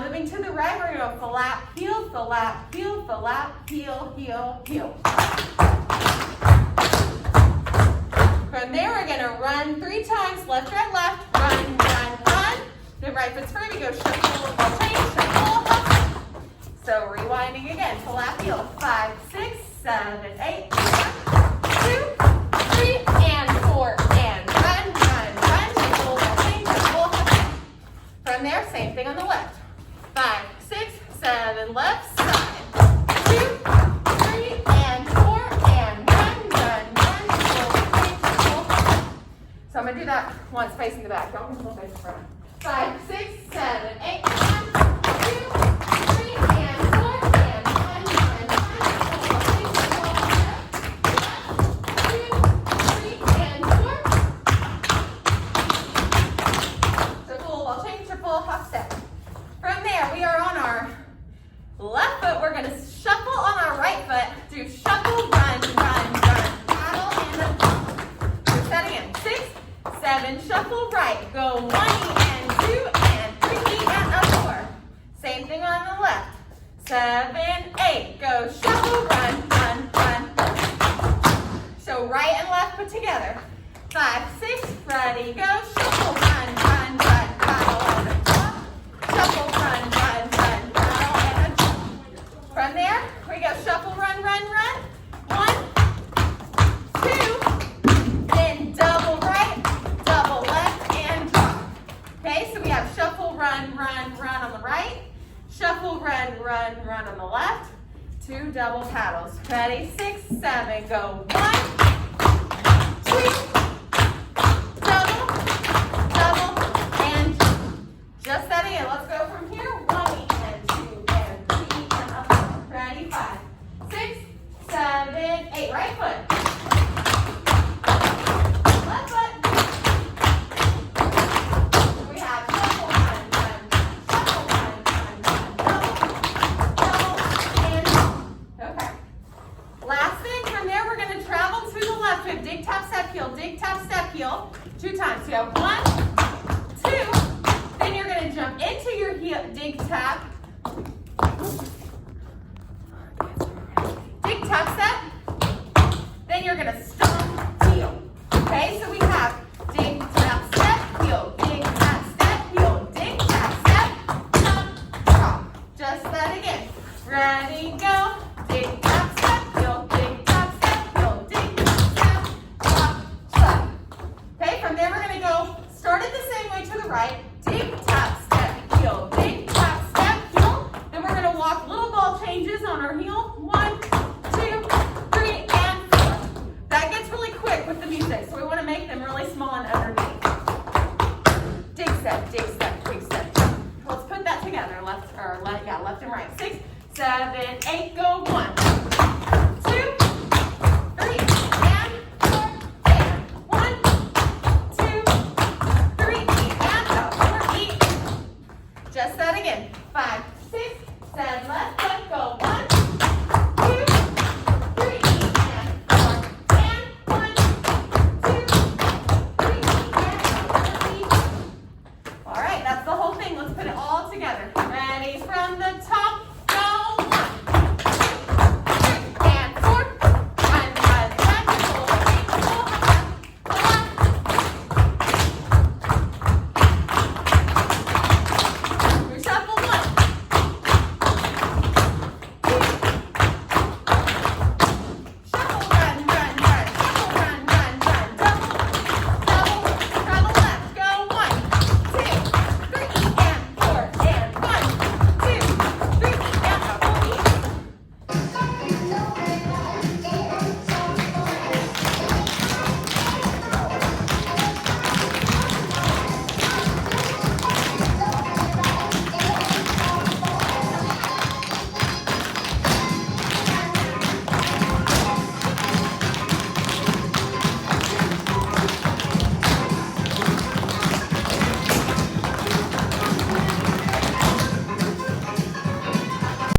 Moving to the right, we're going to go flap, heel, flap, heel, flap, heel, heel, heel. From there, we're going to run 3 times, left, right, left, run, run, run. Then right foot's free, we go shuffle, ball change, shuffle, hop. So rewinding again, flap, heel, 5, 6, 7, 8, 1, 2, 3, and 4, and run, run, run, shuffle, ball change, shuffle, hop. From there, same thing on the left. 5, 6, 7, left side. 2, 3, and 4, and run, run, run, shuffle, ball change, shuffle, hop. So I'm going to do that once facing the back. Don't go face the front. 5, 6, 7, 8, 1, 2, 3, and 4, and 1, and 2, 3, and 4. Triple ball change, triple hop step. From there, we are on our left foot. We're going to shuffle on our right foot. Do shuffle, run, run, run, paddle, and then pop. Do that again. 6, 7, shuffle right. Go 1, and 2, and 3, and up 4. Same thing on the left. 7, 8. Go shuffle, run, run, run. So right and left put together. 5, 6, ready, go. Shuffle, run, run, run, paddle, and a drop. Shuffle, run, run, run, paddle, and a drop. From there, we go shuffle, run, run, run. 1, 2, then double right, double left, and drop. Okay, so we have shuffle, run, run, run on the right. Shuffle, run, run, run on the left. 2 double paddles. Ready, 6, 7, go. 1, 2, double, double, and just that again. Let's go from here. 1, and 2, and 3, and up. Ready, 5, 6, 7, 8. Right foot. Left foot. We have shuffle, run, run, shuffle, run, run, run, double, double, and okay. Last thing, from there we're going to travel to the left. We have dig, tap, step, heel 2 times. So you have 1, 2, then you're going to jump into your heel, dig, tap, step, then you're going to stomp, heel. Okay, so we have dig, tap, step, heel, dig, tap, step, heel, dig, tap, step, stomp, drop. Just that again. Ready, go. Dig, tap, step, heel, dig, tap, step, heel, dig, tap, step, drop, step. Okay, from there we're going to go, start it the same way to the right. Dig, tap, step, heel, dig, tap, step, heel. Then we're going to walk little ball changes on our heel. 1, 2, 3, and 4. That gets really quick with the music, so we want to make them really small and underneath. Dig step, dig step, dig step. Let's put that together. Left and right. 6, 7, 8, go. 1, 2, 3, and 4, and 1, 2, 3, and up. 4, eat. Just that again. 5, 6, 7, left foot, go. 1, 2, 3, and 4, and 1, 2, 3, and up. All right, that's the whole thing. Let's put it all together. Ready from the top.